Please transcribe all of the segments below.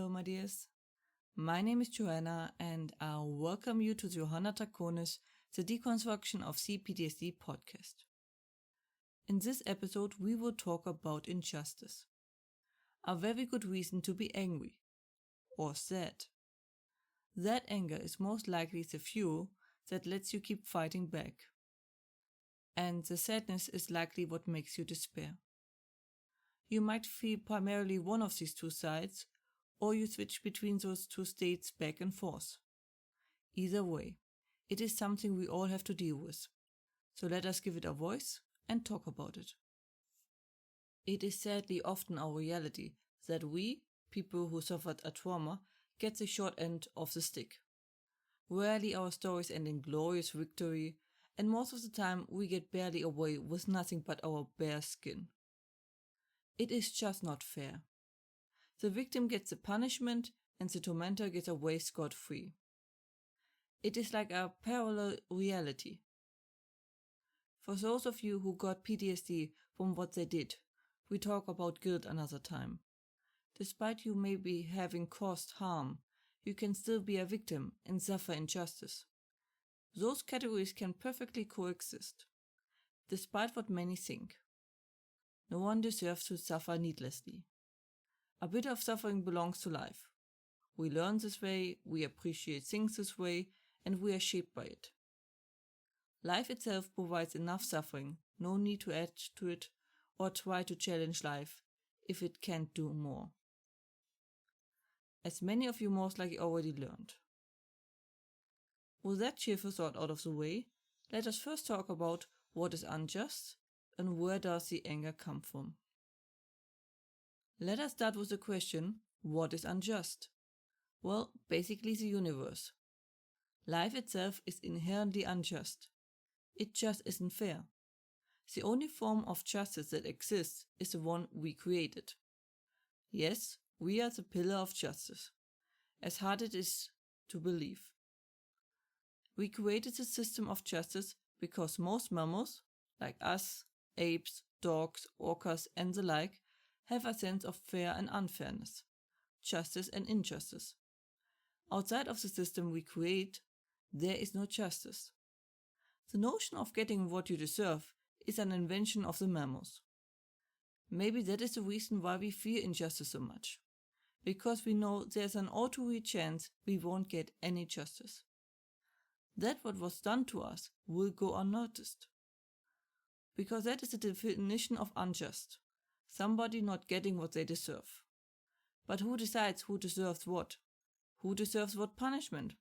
Hello, my dears. My name is Joanna, and I welcome you to the Johanna Draconis, the Deconstruction of C-PTSD podcast. In this episode, we will talk about injustice. A very good reason to be angry or sad. That anger is most likely the fuel that lets you keep fighting back. And the sadness is likely what makes you despair. You might feel primarily one of these two sides, or you switch between those two states back and forth. Either way, it is something we all have to deal with. So let us give it a voice and talk about it. It is sadly often our reality that we, people who suffered a trauma, get the short end of the stick. Rarely our stories end in glorious victory, and most of the time we get barely away with nothing but our bare skin. It is just not fair. The victim gets the punishment and the tormentor gets away scot-free. It is like a parallel reality. For those of you who got PTSD from what they did, we talk about guilt another time. Despite you maybe having caused harm, you can still be a victim and suffer injustice. Those categories can perfectly coexist, despite what many think. No one deserves to suffer needlessly. A bit of suffering belongs to life. We learn this way, we appreciate things this way, and we are shaped by it. Life itself provides enough suffering, no need to add to it or try to challenge life if it can't do more. As many of you most likely already learned. With that cheerful thought out of the way, let us first talk about what is unjust and where does the anger come from. Let us start with the question, what is unjust? Well, basically the universe. Life itself is inherently unjust. It just isn't fair. The only form of justice that exists is the one we created. Yes, we are the pillar of justice, as hard it is to believe. We created the system of justice because most mammals, like us, apes, dogs, orcas, and the like, have a sense of fair and unfairness, justice and injustice. Outside of the system we create, there is no justice. The notion of getting what you deserve is an invention of the mammals. Maybe that is the reason why we fear injustice so much, because we know there's an all too real chance we won't get any justice. That what was done to us will go unnoticed. Because that is the definition of unjust. Somebody not getting what they deserve. But who decides who deserves what? Who deserves what punishment?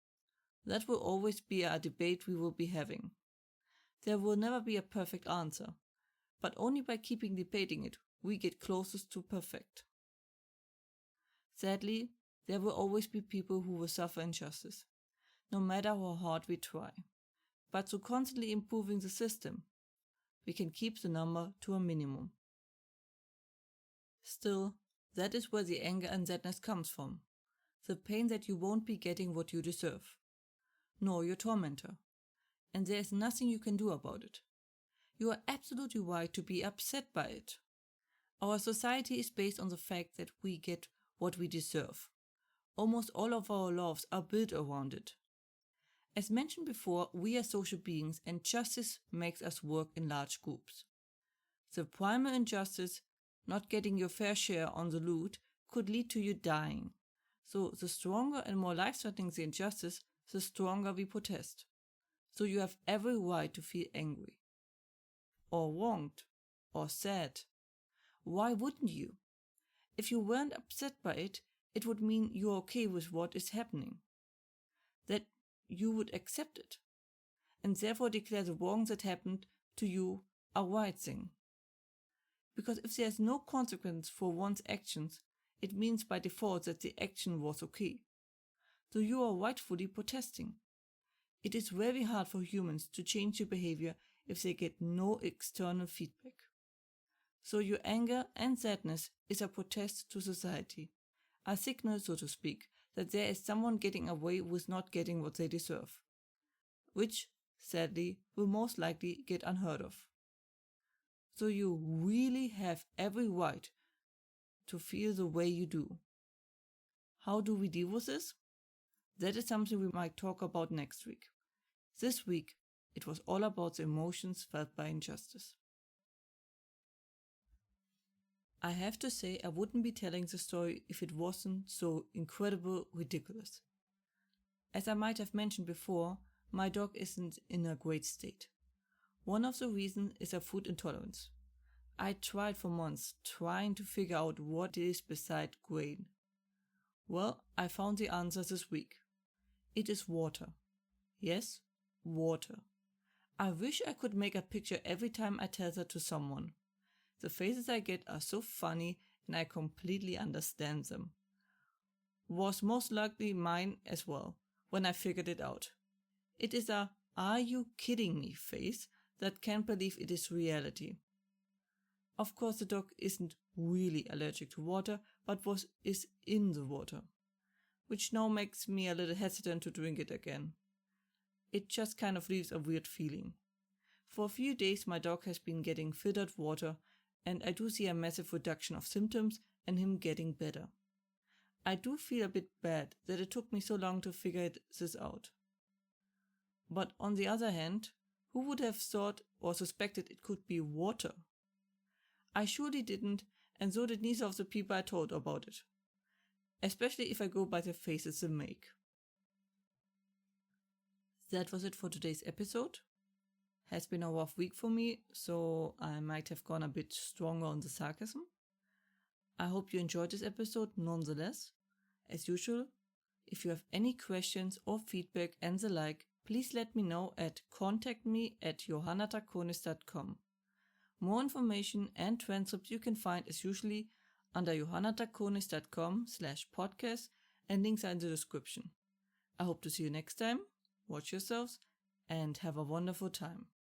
That will always be a debate we will be having. There will never be a perfect answer, but only by keeping debating it, we get closest to perfect. Sadly, there will always be people who will suffer injustice, no matter how hard we try. But through constantly improving the system, we can keep the number to a minimum. Still, that is where the anger and sadness comes from. The pain that you won't be getting what you deserve, nor your tormentor. And there is nothing you can do about it. You are absolutely right to be upset by it. Our society is based on the fact that we get what we deserve. Almost all of our laws are built around it. As mentioned before, we are social beings and justice makes us work in large groups. The primal injustice, not getting your fair share on the loot, could lead to you dying. So the stronger and more life-threatening the injustice, the stronger we protest. So you have every right to feel angry, or wronged, or sad. Why wouldn't you? If you weren't upset by it, it would mean you're okay with what is happening. That you would accept it, and therefore declare the wrong that happened to you a right thing. Because if there's no consequence for one's actions, it means by default that the action was okay. So you are rightfully protesting. It is very hard for humans to change their behavior if they get no external feedback. So your anger and sadness is a protest to society, a signal, so to speak, that there is someone getting away with not getting what they deserve, which, sadly, will most likely get unheard of. So you really have every right to feel the way you do. How do we deal with this? That is something we might talk about next week. This week, it was all about the emotions felt by injustice. I have to say I wouldn't be telling the story if it wasn't so incredible ridiculous. As I might have mentioned before, my dog isn't in a great state. One of the reasons is a food intolerance. I tried for months trying to figure out what it is beside grain. Well, I found the answer this week. It is water. Yes, water. I wish I could make a picture every time I tell that to someone. The faces I get are so funny and I completely understand them. Was most likely mine as well, when I figured it out. It is a "are you kidding me" face that can't believe it is reality. Of course the dog isn't really allergic to water, but is in the water, which now makes me a little hesitant to drink it again. It just kind of leaves a weird feeling. For a few days my dog has been getting filtered water, and I do see a massive reduction of symptoms and him getting better. I do feel a bit bad that it took me so long to figure this out. But on the other hand, who would have thought or suspected it could be water? I surely didn't, and so did neither of the people I told about it. Especially if I go by the faces they make. That was it for today's episode. Has been a rough week for me, so I might have gone a bit stronger on the sarcasm. I hope you enjoyed this episode nonetheless. As usual, if you have any questions or feedback and the like, please let me know at contactme@johannatakonis.com. More information and transcripts you can find as usually under johannatakonis.com/podcast, and links are in the description. I hope to see you next time. Watch yourselves and have a wonderful time.